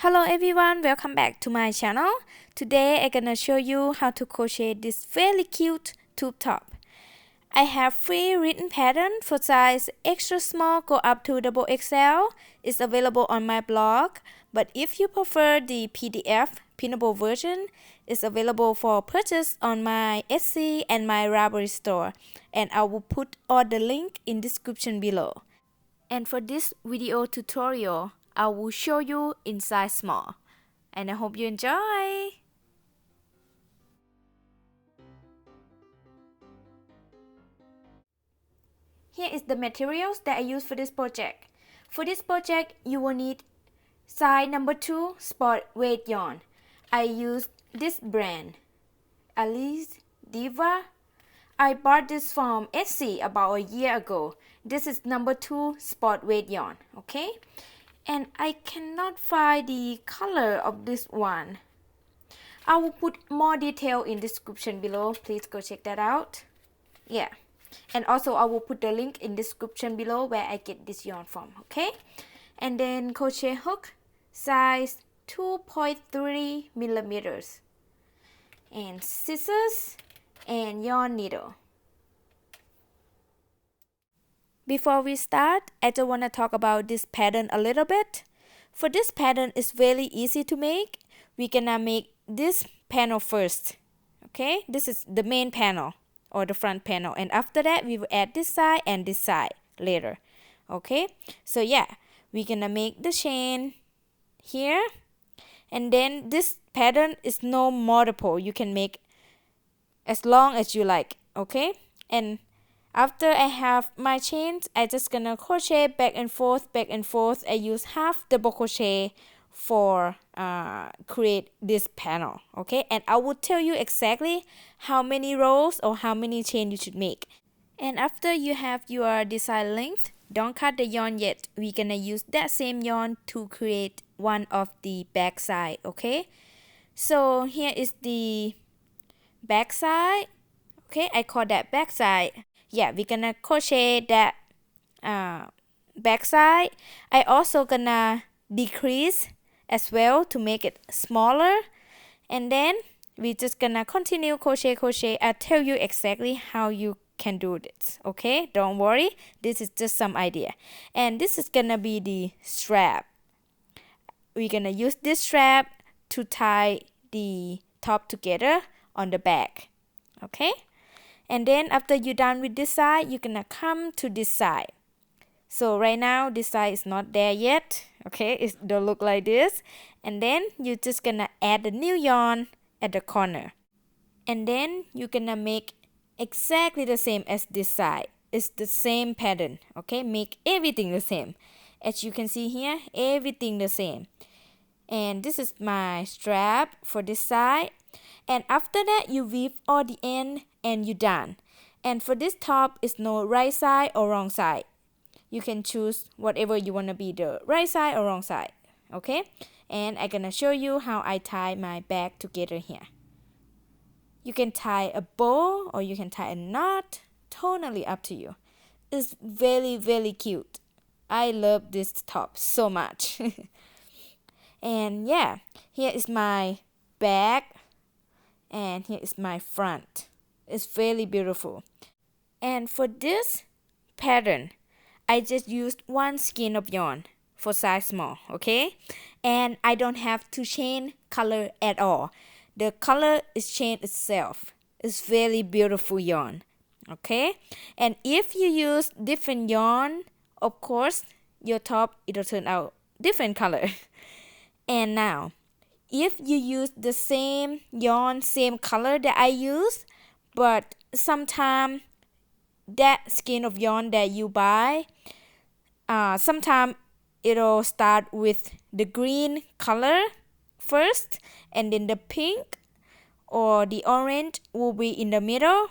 Hello everyone, welcome back to my channel. Today I'm gonna show you how to crochet this very cute tube top. I have free written pattern for size extra small go up to double XL. It's available on my blog, but if you prefer the PDF printable version, it's available for purchase on my Etsy and my Ravelry store, and I will put all the link in description below. And for this video tutorial, I will show you in size small, and I hope you enjoy! Here is the materials that I use for this project. For this project, you will need size number 2 sport weight yarn. I used this brand, Alice Diva. I bought this from Etsy about a year ago. This is number 2 sport weight yarn, okay? And I cannot find the color of this one. I will put more detail in description below. Please go check that out. Yeah. And also I will put the link in description below where I get this yarn from, okay? And then crochet hook, size 2.3 millimeters. And scissors and yarn needle. Before we start, I just want to talk about this pattern a little bit. For this pattern, it's really easy to make. We're gonna make this panel first. Okay, this is the main panel or the front panel, and after that we will add this side and this side later. Okay, so yeah, we're gonna make the chain here, and then this pattern is no multiple. You can make as long as you like. Okay, and after I have my chains, I just gonna crochet back and forth. I use half double crochet for create this panel, okay? And I will tell you exactly how many rows or how many chains you should make. And after you have your desired length, don't cut the yarn yet. We're gonna use that same yarn to create one of the back side, okay? So here is the back side, okay? I call that back side. Yeah, we're gonna crochet that back side. I also gonna decrease as well to make it smaller, and then we're just gonna continue crochet. I'll tell you exactly how you can do this, okay? Don't worry, this is just some idea. And this is gonna be the strap. We're gonna use this strap to tie the top together on the back, okay? And then after you're done with this side, you're gonna come to this side. So right now this side is not there yet, okay? It don't look like this. And then you're just gonna add the new yarn at the corner, and then you're gonna make exactly the same as this side. It's the same pattern, okay? Make everything the same. As you can see here, everything the same. And this is my strap for this side. And after that, you weave all the end and you're done. And for this top, it's no right side or wrong side. You can choose whatever you want to be, the right side or wrong side, okay? And I'm gonna show you how I tie my bag together here. You can tie a bow or you can tie a knot, totally up to you. It's very, very cute. I love this top so much. And yeah, here is my bag, and here is my front. It's really beautiful. And for this pattern, I just used one skein of yarn for size small, okay? And I don't have to change color at all. The color is changed itself. It's very beautiful yarn, okay? And if you use different yarn, of course, your top, it'll turn out different color. And now, if you use the same yarn, same color that I use, but sometimes that skein of yarn that you buy, sometimes it'll start with the green color first, and then the pink or the orange will be in the middle,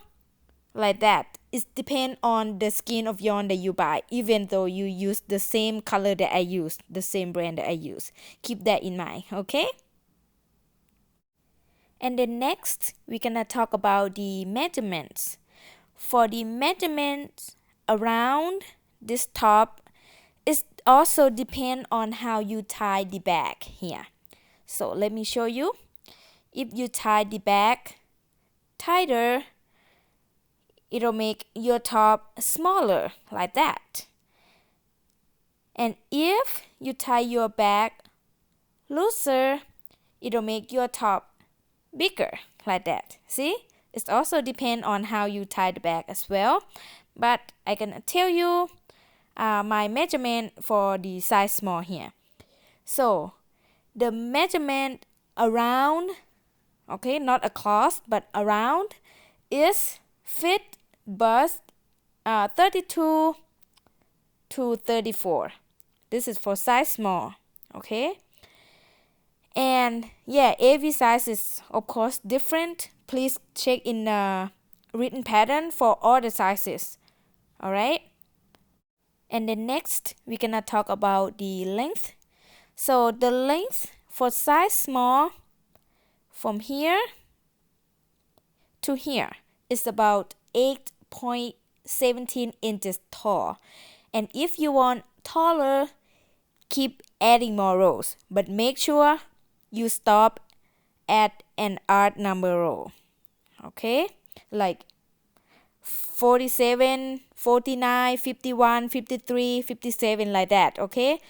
like that. It depends on the skein of yarn that you buy, even though you use the same color that I use, the same brand that I use. Keep that in mind, okay? And then next, we're gonna talk about the measurements. For the measurements around this top, it also depends on how you tie the bag here. So let me show you. If you tie the back tighter, it'll make your top smaller like that. And if you tie your back looser, it'll make your top bigger like that. See? It also depends on how you tie the back as well. But I can tell you my measurement for the size small here. So the measurement around, okay, not across but around, is fit bust 32 to 34. This is for size small, okay? And yeah, every size is of course different. Please check in the written pattern for all the sizes. Alright? And then next, we're gonna talk about the length. So the length for size small from here to here is about 8.17 inches tall. And if you want taller, keep adding more rows, but make sure you stop at an odd number row. Okay? Like 47, 49, 51, 53, 57, like that. Okay?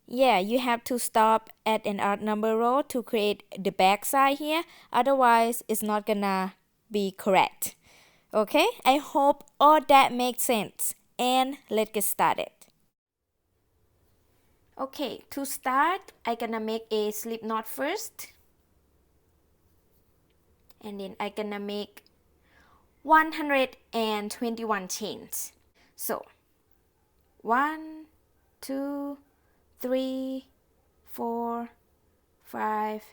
Yeah, you have to stop at an odd number row to create the back side here. Otherwise, it's not gonna be correct. Okay? I hope all that makes sense. And let's get started. Okay, to start, I'm gonna make a slip knot first. And then I'm gonna make 121 chains. So 1, 2, 3, 4, 5,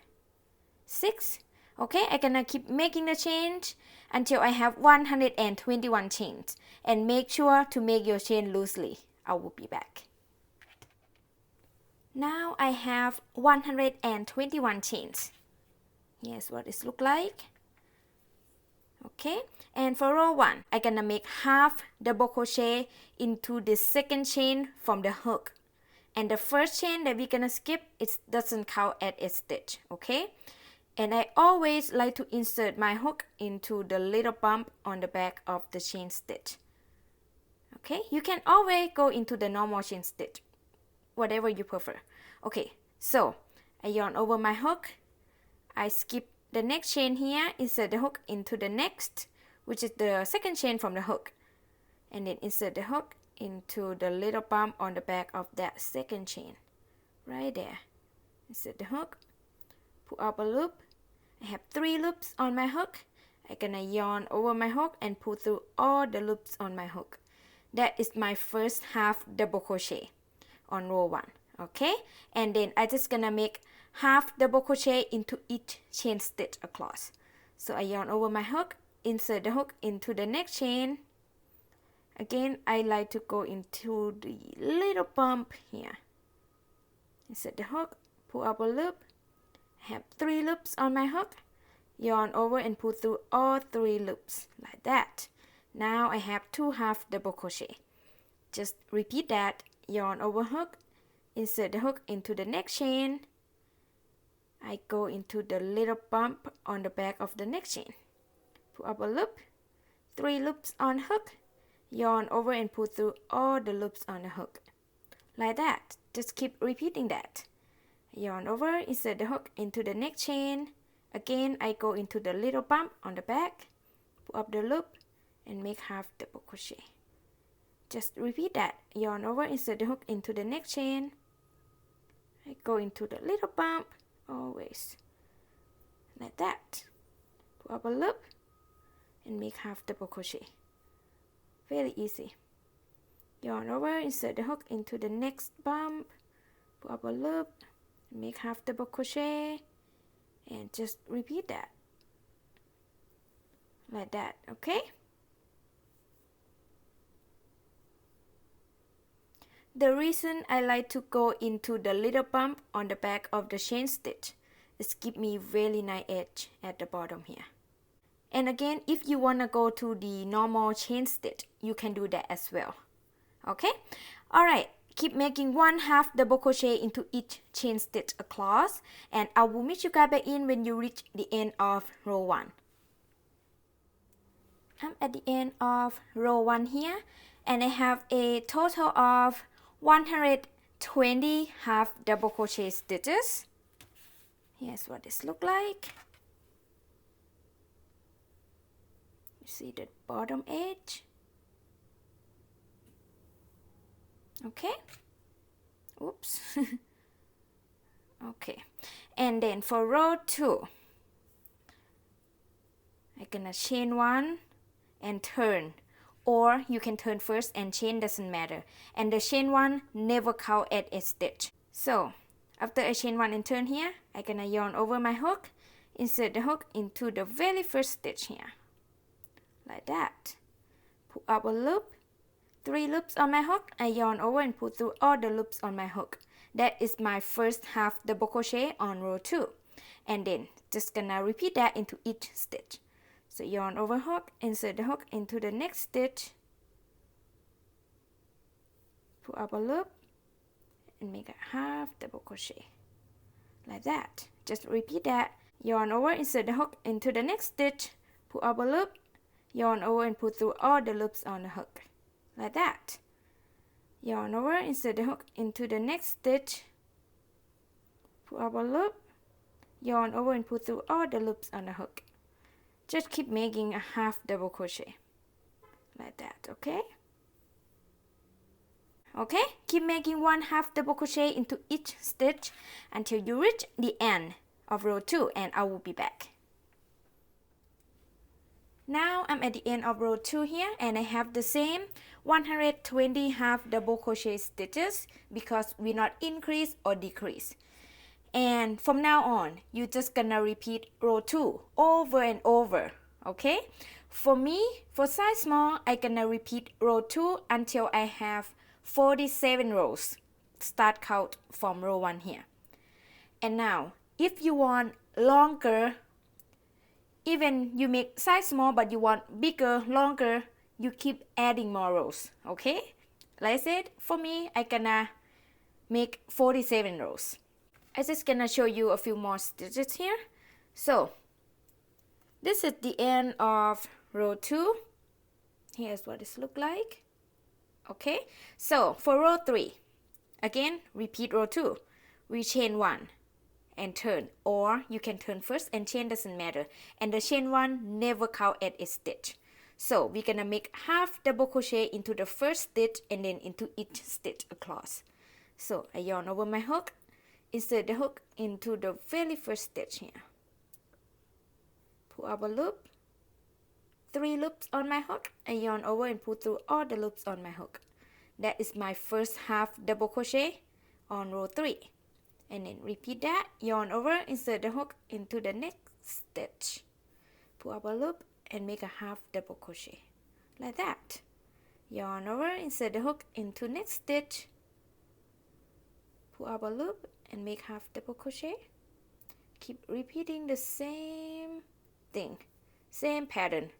6. Okay, I'm gonna keep making the chains until I have 121 chains. And make sure to make your chain loosely. I will be back. Now I have 121 chains. Here's what it looks like. Okay, and for row 1, I'm gonna make half double crochet into the second chain from the hook. And the first chain that we're gonna skip, it doesn't count as a stitch, okay? And I always like to insert my hook into the little bump on the back of the chain stitch. Okay, you can always go into the normal chain stitch, whatever you prefer. Okay, so I yarn over my hook, I skip the next chain here, insert the hook into the next, which is the second chain from the hook, and then insert the hook into the little bump on the back of that second chain, right there. Insert the hook, pull up a loop. I have 3 loops on my hook. I'm gonna yarn over my hook and pull through all the loops on my hook. That is my first half double crochet on row 1. Okay, and then I just gonna make half double crochet into each chain stitch across. So I yarn over my hook, insert the hook into the next chain. Again, I like to go into the little bump here. Insert the hook, pull up a loop. I have 3 loops on my hook. Yarn over and pull through all 3 loops like that. Now I have 2 half double crochet. Just repeat that. Yarn over hook, insert the hook into the next chain. I go into the little bump on the back of the next chain. Pull up a loop, 3 loops on hook, yarn over and pull through all the loops on the hook. Like that. Just keep repeating that. Yarn over, insert the hook into the next chain. Again, I go into the little bump on the back, pull up the loop, and make half double crochet. Just repeat that. Yarn over, insert the hook into the next chain. I go into the little bump, always like that. Pull up a loop and make half double crochet. Very easy. Yarn over, insert the hook into the next bump, pull up a loop, make half double crochet, and just repeat that like that. Okay, the reason I like to go into the little bump on the back of the chain stitch is give me really nice edge at the bottom here. And again, if you want to go to the normal chain stitch, you can do that as well. Okay, alright, keep making 1/2 double crochet into each chain stitch across, and I will meet you guys back in when you reach the end of row 1. I'm at the end of row 1 here, and I have a total of 120 half double crochet stitches. Here's what this looks like. You see the bottom edge. Okay. Oops. Okay. And then for row 2, I'm gonna chain 1 and turn, or you can turn first and chain, doesn't matter, and the chain 1 never count as a stitch. So after I chain 1 and turn here, I'm gonna yarn over my hook, insert the hook into the very first stitch here, like that. Pull up a loop, 3 loops on my hook, I yarn over and pull through all the loops on my hook. That is my first half double crochet on row 2, and then just gonna repeat that into each stitch. So yarn over hook, insert the hook into the next stitch, pull up a loop, and make a half double crochet, like that. Just repeat that. Yarn over, insert the hook into the next stitch, pull up a loop, yarn over and pull through all the loops on the hook, like that. Yarn over, insert the hook into the next stitch, pull up a loop, yarn over and pull through all the loops on the hook. Just keep making a half double crochet, like that, okay? Okay, keep making 1/2 double crochet into each stitch until you reach the end of row 2, and I will be back. Now I'm at the end of row 2 here, and I have the same 120 half double crochet stitches because we not increase or decrease. And from now on, you're just gonna repeat row 2 over and over, okay? For me, for size small, I'm gonna repeat row 2 until I have 47 rows. Start count from row 1 here. And now, if you want longer, even you make size small but you want bigger, longer, you keep adding more rows, okay? Like I said, for me, I'm gonna make 47 rows. I'm just gonna show you a few more stitches here. So this is the end of row 2. Here's what this look like. Okay, so for row 3, again repeat row 2. We chain 1 and turn, or you can turn first and chain, doesn't matter, and the chain 1 never count as a stitch. So we're gonna make half double crochet into the first stitch and then into each stitch across. So I yarn over my hook, insert the hook into the very first stitch here, pull up a loop, 3 loops on my hook, and yarn over and pull through all the loops on my hook. That is my first half double crochet on row 3, and then repeat that. Yarn over, insert the hook into the next stitch, pull up a loop and make a half double crochet, like that. Yarn over, insert the hook into next stitch, pull up a loop and make half double crochet. Keep repeating the same thing, same pattern,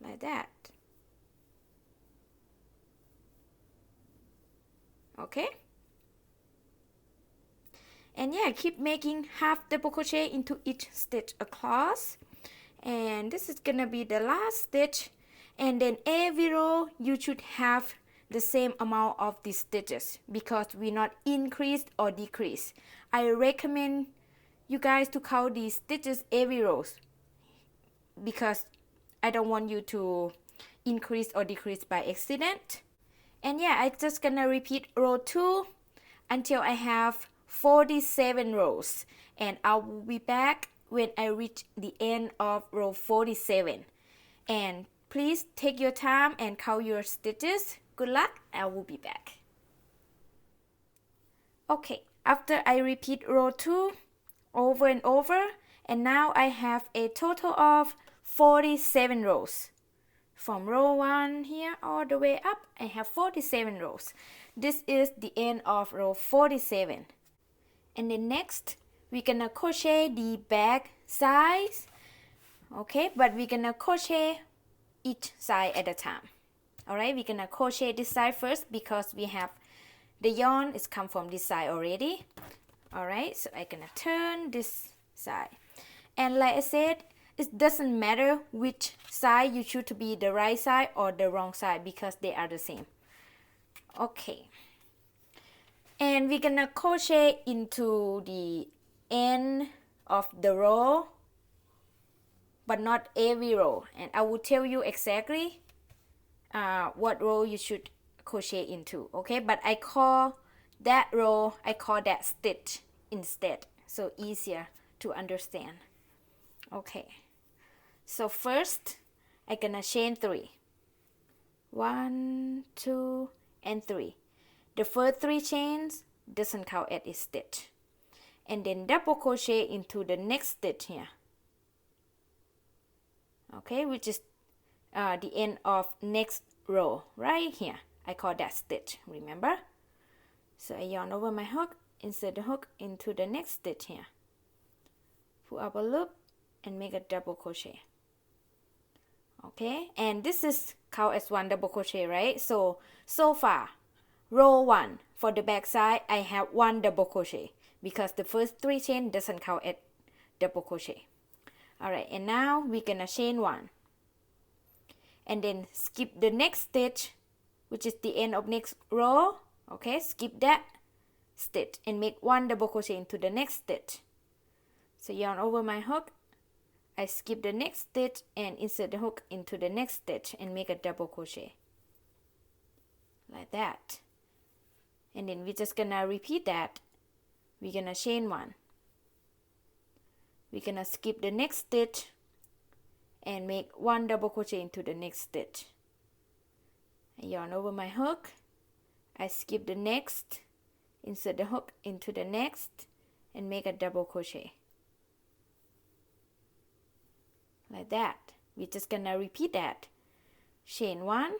like that. Okay, and yeah, keep making half double crochet into each stitch across, and this is gonna be the last stitch, and then every row you should have the same amount of these stitches because we not increase or decrease. I recommend you guys to count these stitches every row because I don't want you to increase or decrease by accident. And yeah, I'm just gonna repeat row 2 until I have 47 rows, and I will be back when I reach the end of row 47. And please take your time and count your stitches. Good luck, I will be back. Okay, after I repeat row 2 over and over, and now I have a total of 47 rows. From row 1 here all the way up, I have 47 rows. This is the end of row 47. And then next, we're gonna crochet the back sides. Okay, but we're gonna crochet each side at a time. Alright, we're gonna crochet this side first because we have the yarn is come from this side already. Alright, so I'm gonna turn this side. And like I said, it doesn't matter which side you choose to be the right side or the wrong side because they are the same. Okay. And we're gonna crochet into the end of the row, but not every row. And I will tell you exactly what row you should crochet into, okay? But I call that row, I call that stitch instead, so easier to understand. Okay, so first I'm gonna chain 3. 1, 2, and 3. The first 3 chains doesn't count as a stitch. And then double crochet into the next stitch here. Okay, which is the end of next row right here. I call that stitch, remember? So I yarn over my hook, insert the hook into the next stitch here. Pull up a loop and make a double crochet. Okay, and this is count as 1 double crochet, right? So far, row 1 for the back side, I have 1 double crochet because the first 3 chain doesn't count as double crochet. Alright, and now we're gonna chain 1 and then skip the next stitch, which is the end of next row. Okay, skip that stitch and make 1 double crochet into the next stitch. So yarn over my hook, I skip the next stitch and insert the hook into the next stitch and make a double crochet like that. And then we're just gonna repeat that. We're gonna chain 1. We're gonna skip the next stitch and make 1 double crochet into the next stitch. I yarn over my hook, I skip the next, insert the hook into the next and make a double crochet like that. We're just gonna repeat that. Chain 1,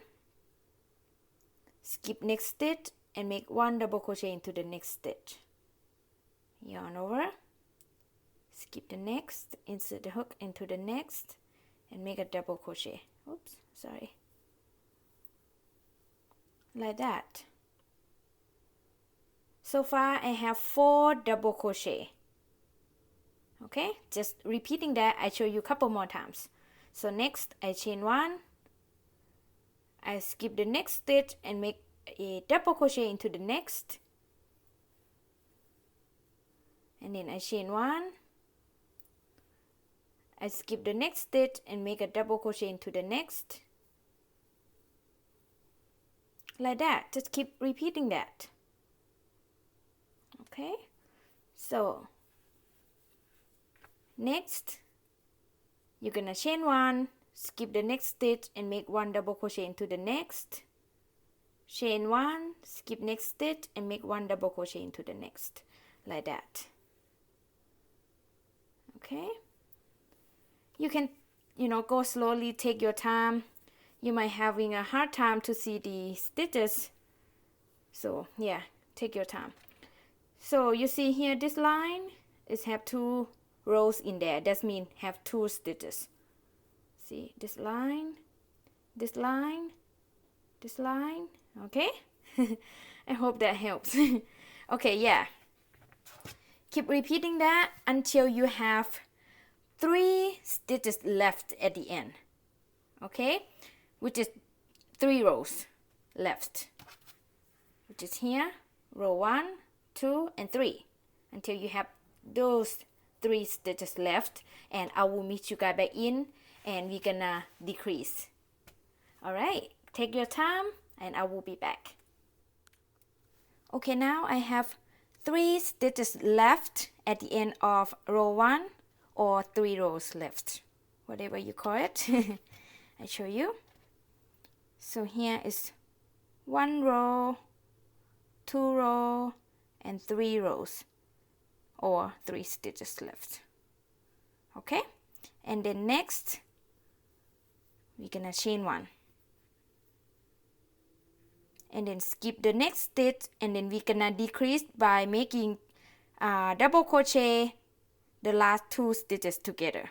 skip next stitch and make 1 double crochet into the next stitch. Yarn over, skip the next, insert the hook into the next and make a double crochet. Oops, sorry. Like that. So far I have 4 double crochet. Okay, just repeating that. I show you a couple more times. So next I chain 1, I skip the next stitch and make a double crochet into the next, and then I chain 1, I skip the next stitch and make a double crochet into the next, like that. Just keep repeating that. Okay, so next you're gonna chain 1, skip the next stitch and make 1 double crochet into the next, chain 1, skip next stitch and make 1 double crochet into the next, like that. Okay, you can go slowly, take your time. You might having a hard time to see the stitches, so yeah, take your time. So you see here, this line is have 2 rows in there. That means have 2 stitches. See this line, this line, this line. Okay. I hope that helps. Okay, yeah, keep repeating that until you have 3 stitches left at the end. Okay, which is 3 rows left, which is here, row 1, 2, and 3, until you have those 3 stitches left, and I will meet you guys back in and we're gonna decrease. Alright, take your time and I will be back. Okay, now I have 3 stitches left at the end of row 1, or 3 rows left, whatever you call it. I show you. So here is 1 row, 2 row, and 3 rows, or 3 stitches left. Okay, and then next we're gonna chain 1 and then skip the next stitch, and then we're gonna decrease by making double crochet the last 2 stitches together.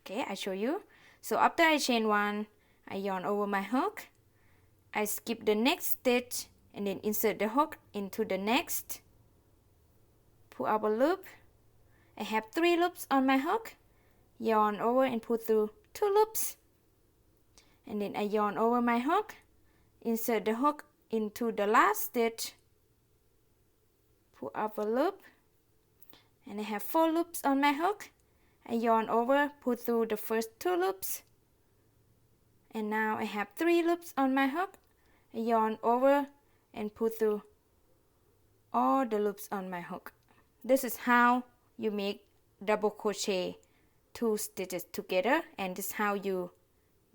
Okay, I show you. So after I chain 1, I yarn over my hook, I skip the next stitch and then insert the hook into the next, pull up a loop. I have 3 loops on my hook, yarn over and pull through 2 loops, and then I yarn over my hook, insert the hook into the last stitch, pull up a loop, and I have 4 loops on my hook. I yarn over, pull through the first 2 loops, and now I have 3 loops on my hook. I yarn over and pull through all the loops on my hook. This is how you make double crochet 2 stitches together, and this is how you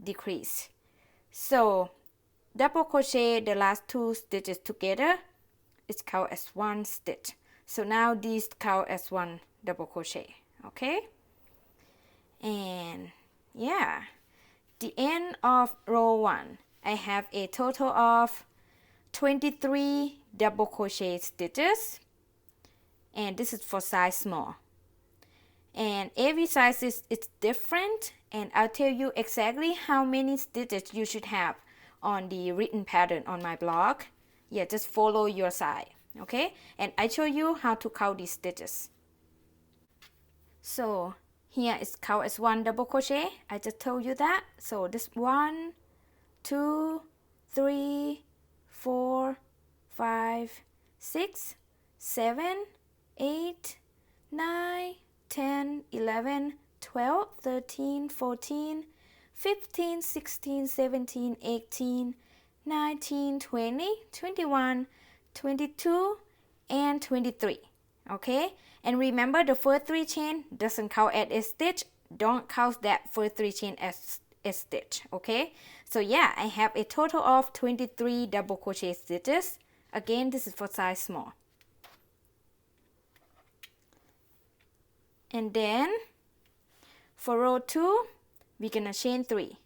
decrease. So double crochet the last 2 stitches together, it's count as 1 stitch. So now these count as 1 double crochet. Okay, and yeah, the end of row 1, I have a total of 23 double crochet stitches, and this is for size small, and every size is different, and I'll tell you exactly how many stitches you should have on the written pattern on my blog. Yeah, just follow your size. Okay, and I show you how to count these stitches. So here is count as 1 double crochet. I just told you that. So this 1, 2, 3, 4, 5, 6, 7, 8, 9, 10, 11, 12, 13, 14, 15, 16, 17, 18, 19, 20, 21, 22, and 23. Okay, and remember the first 3 chain doesn't count as a stitch. Don't count that first 3 chain as a stitch. Okay, so yeah, I have a total of 23 double crochet stitches. Again, this is for size small. And then for row 2, we're gonna chain 3.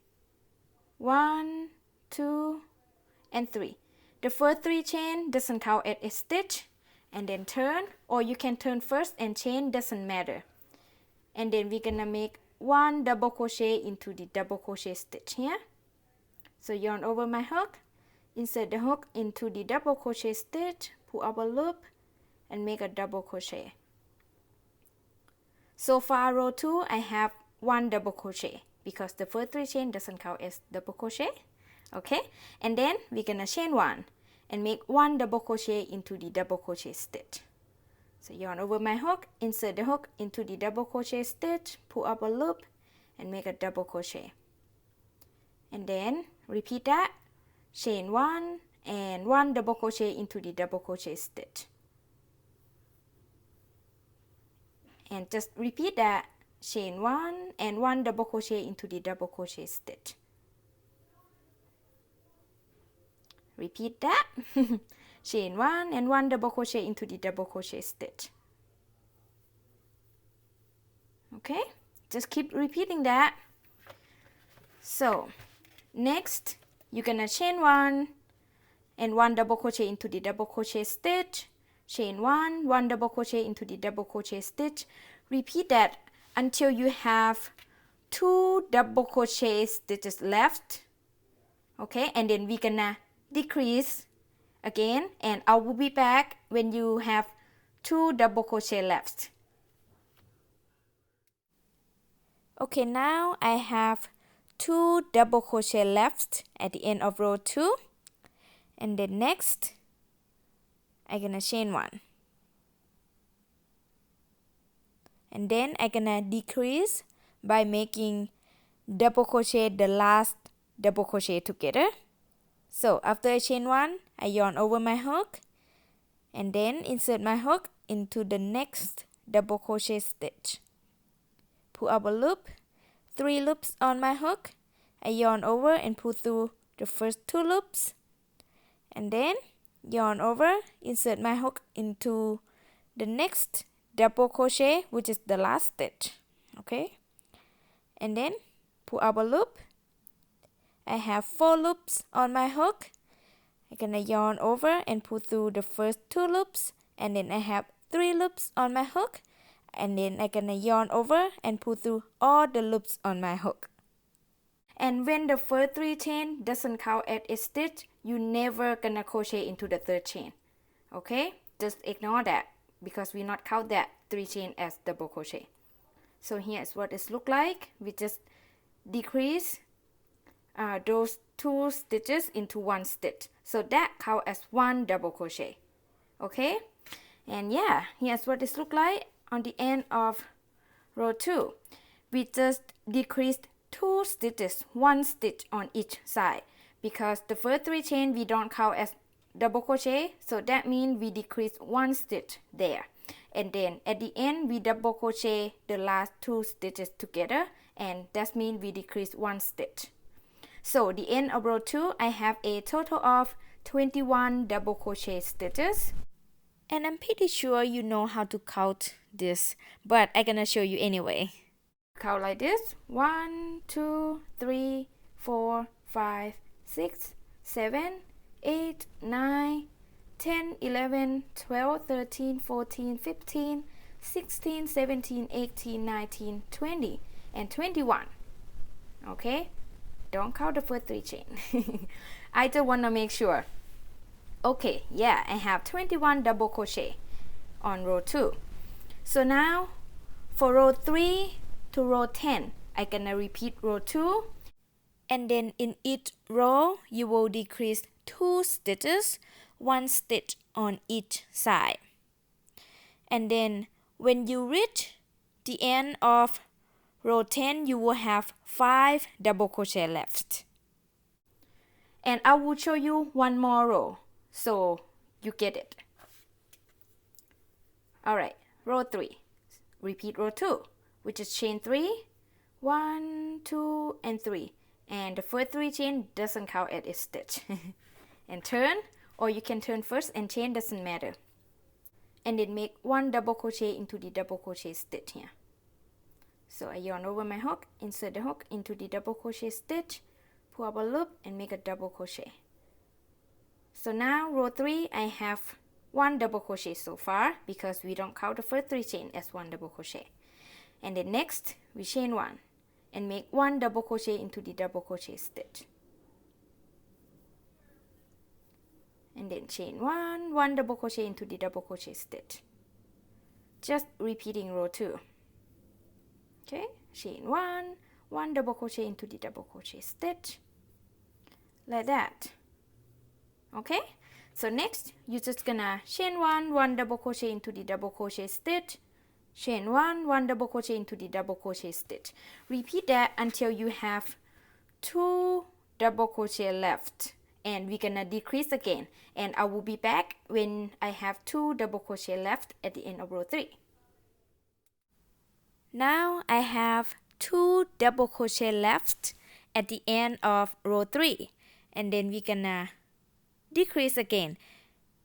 1, 2, and 3. The first 3 chain doesn't count as a stitch, and then turn, or you can turn first and chain, doesn't matter. And then we're gonna make 1 double crochet into the double crochet stitch here. So yarn over my hook, insert the hook into the double crochet stitch, pull up a loop, and make a double crochet. So far row 2, I have 1 double crochet because the first 3 chain doesn't count as double crochet. Okay, and then we're gonna chain 1 and make 1 double crochet into the double crochet stitch. So yarn over my hook, insert the hook into the double crochet stitch, pull up a loop, and make a double crochet. And then repeat that, chain 1 and 1 double crochet into the double crochet stitch. And just repeat that, chain 1 and 1 double crochet into the double crochet stitch. Repeat that. Chain 1 and 1 double crochet into the double crochet stitch. Okay, just keep repeating that. So next, you're gonna chain 1 and 1 double crochet into the double crochet stitch, chain 1, 1 double crochet into the double crochet stitch. Repeat that until you have 2 double crochet stitches left. Okay, and then we're gonna decrease again, and I will be back when you have 2 double crochet left. Okay, now I have 2 double crochet left at the end of row 2, and then next I'm gonna chain 1, and then I'm gonna decrease by making double crochet the last double crochet together. So after I chain 1, I yarn over my hook and then insert my hook into the next double crochet stitch. Pull up a loop, 3 loops on my hook. I yarn over and pull through the first 2 loops, and then yarn over, insert my hook into the next double crochet, which is the last stitch. Okay, and then pull up a loop. I have 4 loops on my hook. I'm gonna yarn over and pull through the first 2 loops, and then I have 3 loops on my hook, and then I'm gonna yarn over and pull through all the loops on my hook. And when the first 3 chain doesn't count as a stitch, you never gonna crochet into the third chain. Okay, just ignore that because we not count that 3 chain as double crochet. So here's what it look like. We just decrease those 2 stitches into 1 stitch, so that count as 1 double crochet. Okay, and yeah, here's what it look like on the end of row 2. We just decreased 2 stitches, 1 stitch on each side, because the first 3 chain we don't count as double crochet, so that means we decrease 1 stitch there, and then at the end we double crochet the last 2 stitches together, and that means we decrease 1 stitch. So the end of row 2, I have a total of 21 double crochet stitches, and I'm pretty sure you know how to count this, but I'm gonna show you anyway. Count like this: 1, 2, 3, 4, 5, 6, 7, 8, 9, 10, 11, 12, 13, 14, 15, 16, 17, 18, 19, 20, and 21. Okay, don't count the first 3 chain. I just want to make sure. Okay, yeah, I have 21 double crochet on row 2. So now for row 3 to row 10, I'm gonna repeat row 2, and then in each row you will decrease 2 stitches, 1 stitch on each side. And then when you reach the end of row 10, you will have 5 double crochet left. And I will show you one more row so you get it. Alright, row 3. Repeat row 2, which is chain 3, 1, 2, and 3. And the first 3 chain doesn't count as a stitch. And turn, or you can turn first and chain, doesn't matter. And then make 1 double crochet into the double crochet stitch here. So I yarn over my hook, insert the hook into the double crochet stitch, pull up a loop, and make a double crochet. So now row 3, I have 1 double crochet so far because we don't count the first 3 chain as 1 double crochet. And then next we chain 1 and make 1 double crochet into the double crochet stitch. And then chain 1, 1 double crochet into the double crochet stitch. Just repeating row 2. Okay, chain 1, 1 double crochet into the double crochet stitch, like that. Okay, so next you're just gonna chain 1, 1 double crochet into the double crochet stitch, chain 1, 1 double crochet into the double crochet stitch. Repeat that until you have 2 double crochet left, and we're gonna decrease again, and I will be back when I have 2 double crochet left at the end of row 3. Now I have 2 double crochet left at the end of row 3, and then we're gonna decrease again.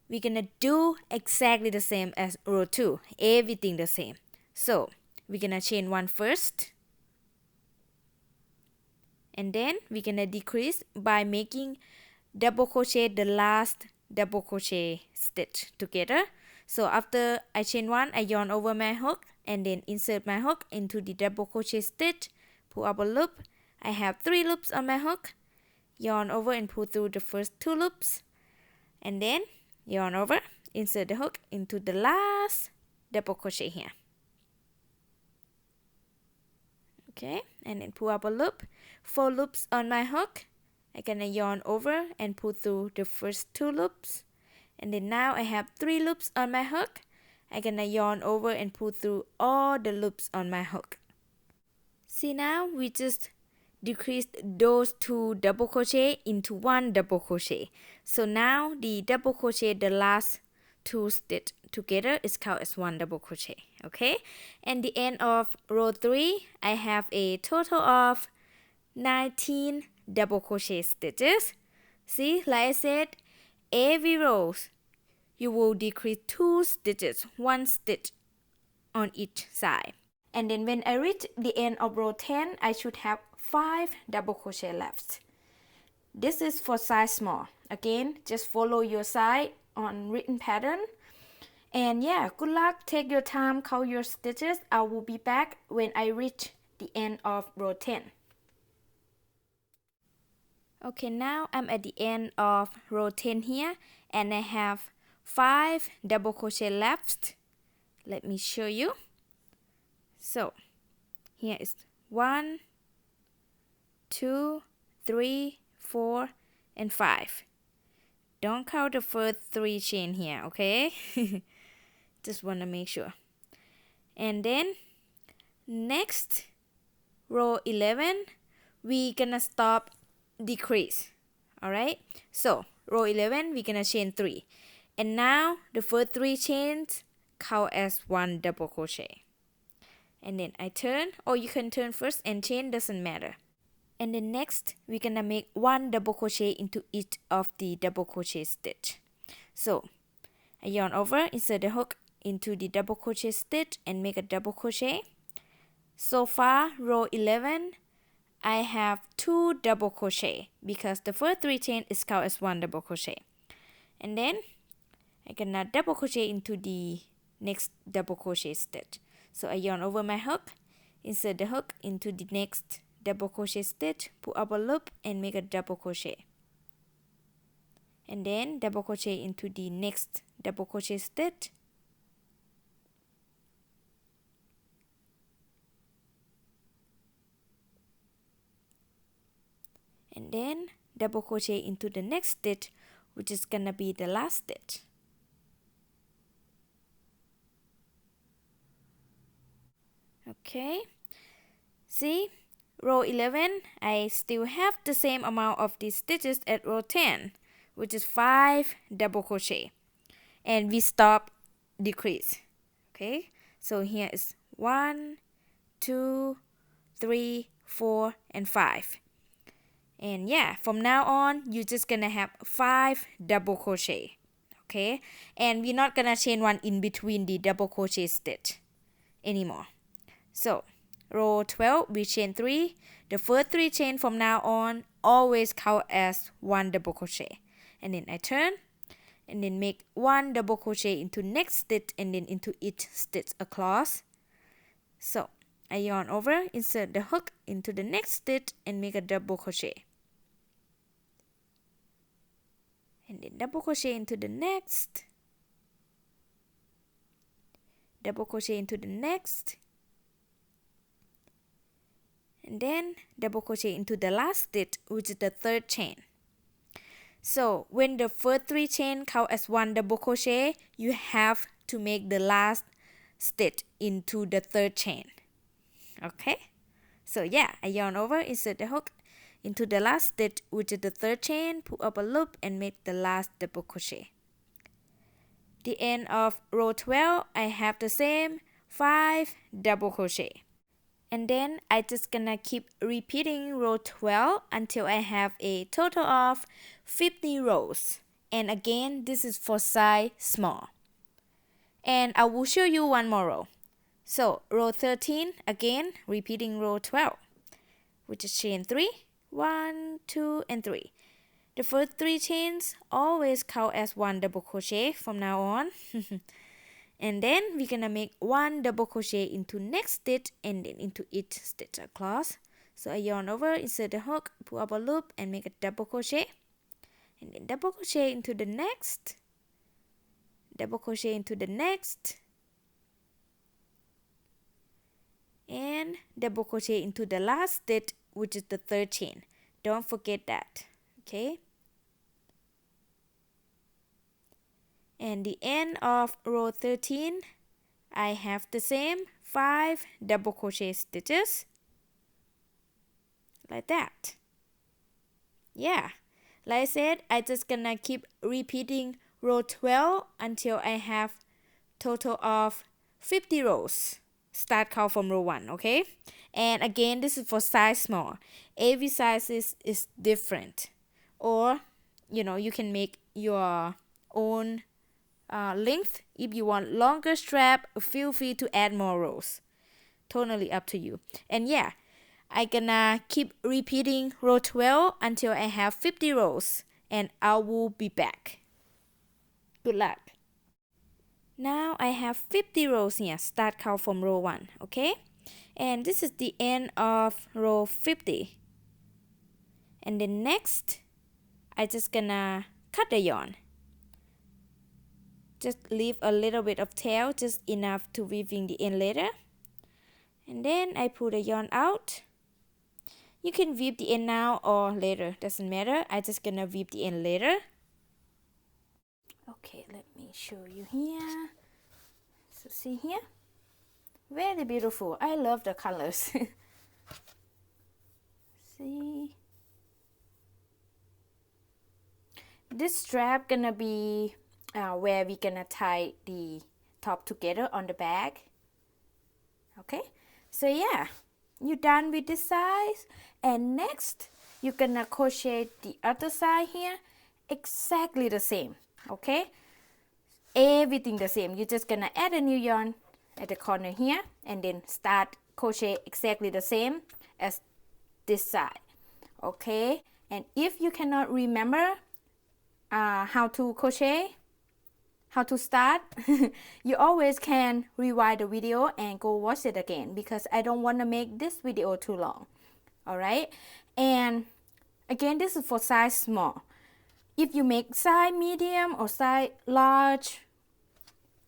We're gonna do exactly the same as row 2, everything the same. So we're gonna chain 1 first, and then we're gonna decrease by making double crochet the last double crochet stitch together. So after I chain 1, I yarn over my hook and then insert my hook into the double crochet stitch, pull up a loop. I have 3 loops on my hook, yarn over and pull through the first 2 loops, and then yarn over, insert the hook into the last double crochet here. Okay, and then pull up a loop, 4 loops on my hook. I'm gonna yarn over and pull through the first 2 loops, and then now I have 3 loops on my hook. I'm gonna yarn over and pull through all the loops on my hook. See, now we just decreased those 2 double crochet into 1 double crochet. So now the double crochet, the last 2 stitch together, is counted as 1 double crochet. Okay, and the end of row 3, I have a total of 19 double crochet stitches. See, like I said, every row you will decrease 2 stitches, 1 stitch on each side. And then when I reach the end of row 10, I should have 5 double crochet left. This is for size small. Again, just follow your size on written pattern. And yeah, good luck. Take your time, count your stitches. I will be back when I reach the end of row 10. Okay, now I'm at the end of row 10 here, and I have 5 double crochet left. Let me show you. So here is 1, 2, 3, 4, and 5. Don't count the first 3 chain here, okay? Just want to make sure. And then next row 11, we gonna stop decrease. Alright, so row 11, we're gonna chain 3, and now the first 3 chains count as 1 double crochet. And then I turn, or you can turn first and chain, doesn't matter. And then next we're gonna make 1 double crochet into each of the double crochet stitch. So I yarn over, insert the hook into the double crochet stitch and make a double crochet. So far row 11, I have 2 double crochet because the first 3 chain is count as 1 double crochet. And then I gonna double crochet into the next double crochet stitch. So I yarn over my hook, insert the hook into the next double crochet stitch, pull up a loop and make a double crochet. And then double crochet into the next double crochet stitch. And then double crochet into the next stitch, which is gonna be the last stitch. Okay, see, row 11, I still have the same amount of these stitches at row 10, which is 5 double crochet, and we stop decrease. Okay, so here is 1, 2, 3, 4, and 5. And yeah, from now on, you're just gonna have 5 double crochet. Okay, and we're not gonna chain 1 in between the double crochet stitch anymore. So row 12, we chain 3. The first 3 chain from now on always count as 1 double crochet. And then I turn and then make 1 double crochet into next stitch and then into each stitch across. So I yarn over, insert the hook into the next stitch and make a double crochet. And then double crochet into the next. Double crochet into the next. And then double crochet into the last stitch, which is the third chain. So when the first 3 chain count as 1 double crochet, you have to make the last stitch into the third chain. Okay, so yeah, I yarn over, insert the hook into the last stitch, which is the third chain, pull up a loop and make the last double crochet. The end of row 12, I have the same 5 double crochet. And then I just gonna keep repeating row 12 until I have a total of 50 rows. And again, this is for size small. And I will show you one more row. So row 13, again, repeating row 12, which is chain 3, 1, 2, and 3. The first 3 chains always count as 1 double crochet from now on. And then we're gonna make 1 double crochet into next stitch and then into each stitch across. So I yarn over, insert the hook, pull up a loop and make a double crochet. And then double crochet into the next. Double crochet into the next. And double crochet into the last stitch, which is the third chain. Don't forget that. Okay. And the end of row 13, I have the same 5 double crochet stitches like that. Yeah, like I said, I just gonna keep repeating row 12 until I have total of 50 rows. Start count from row 1, okay? And again, this is for size small. Every size is different, or you can make your own length. If you want longer strap, feel free to add more rows. Totally up to you. And yeah, I gonna keep repeating row 12 until I have 50 rows, and I will be back. Good luck. Now I have 50 rows here. Start count from row 1, okay? And this is the end of row 50. And then next, I just gonna cut the yarn. Just leave a little bit of tail, just enough to weaving the end later. And then I pull the yarn out. You can weave the end now or later, doesn't matter. I just gonna weave the end later. Okay, let me show you here. So see here, very beautiful. I love the colors. See, this strap gonna be where we gonna tie the top together on the back. Okay, so yeah, you're done with this side, and next you're gonna crochet the other side here, exactly the same. Okay, everything the same. You're just gonna add a new yarn at the corner here, and then start crochet exactly the same as this side. Okay, and if you cannot remember how to crochet, how to start, you always can rewind the video and go watch it again, because I don't want to make this video too long. All right, and again, this is for size small. If you make size medium or size large,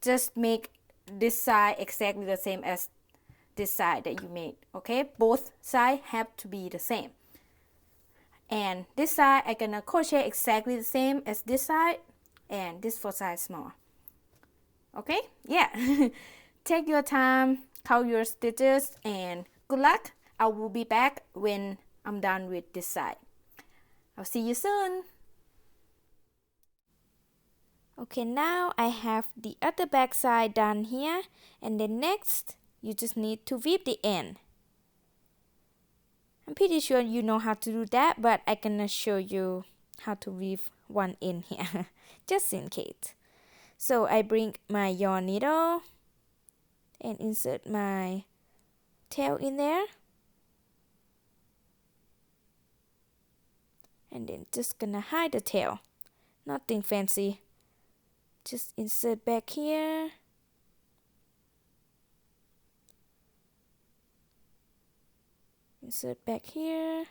just make this side exactly the same as this side that you made. Okay, both sides have to be the same. And this side I'm gonna crochet exactly the same as this side, and this for size small. Okay, yeah. Take your time, count your stitches, and good luck. I will be back when I'm done with this side. I'll see you soon. Okay, now I have the other back side done here, and then next you just need to weave the end. I'm pretty sure you know how to do that, but I'm gonna show you how to weave one end here, just in case. So I bring my yarn needle and insert my tail in there, and then just gonna hide the tail. Nothing fancy. Just insert back here. Insert back here.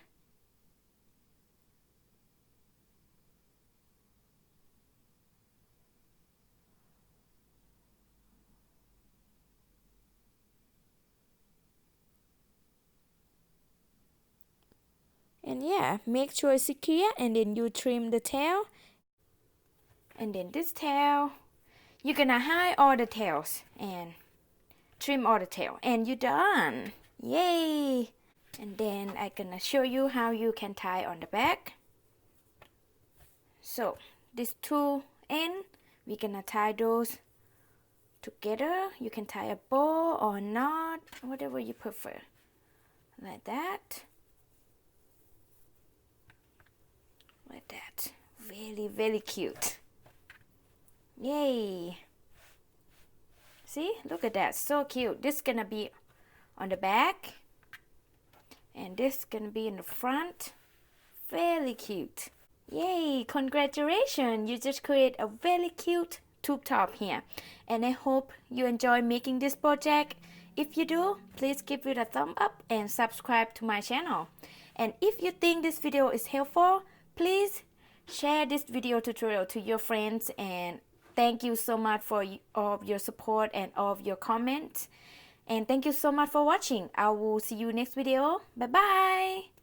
And yeah, make sure it's secure, and then you trim the tail. And then this tail, you're gonna hide all the tails and trim all the tail, and you're done. Yay! And then I'm gonna show you how you can tie on the back. So these two ends, we're gonna tie those together. You can tie a bow or knot, whatever you prefer, like that. Like that. Very, very cute. Yay! See, look at that, so cute. This is gonna be on the back, and this is gonna be in the front. Very cute. Yay! Congratulations! You just create a very cute tube top here, and I hope you enjoy making this project. If you do, please give it a thumb up and subscribe to my channel. And if you think this video is helpful, please share this video tutorial to your friends, and thank you so much for all of your support and all of your comments. And thank you so much for watching. I will see you next video. Bye bye.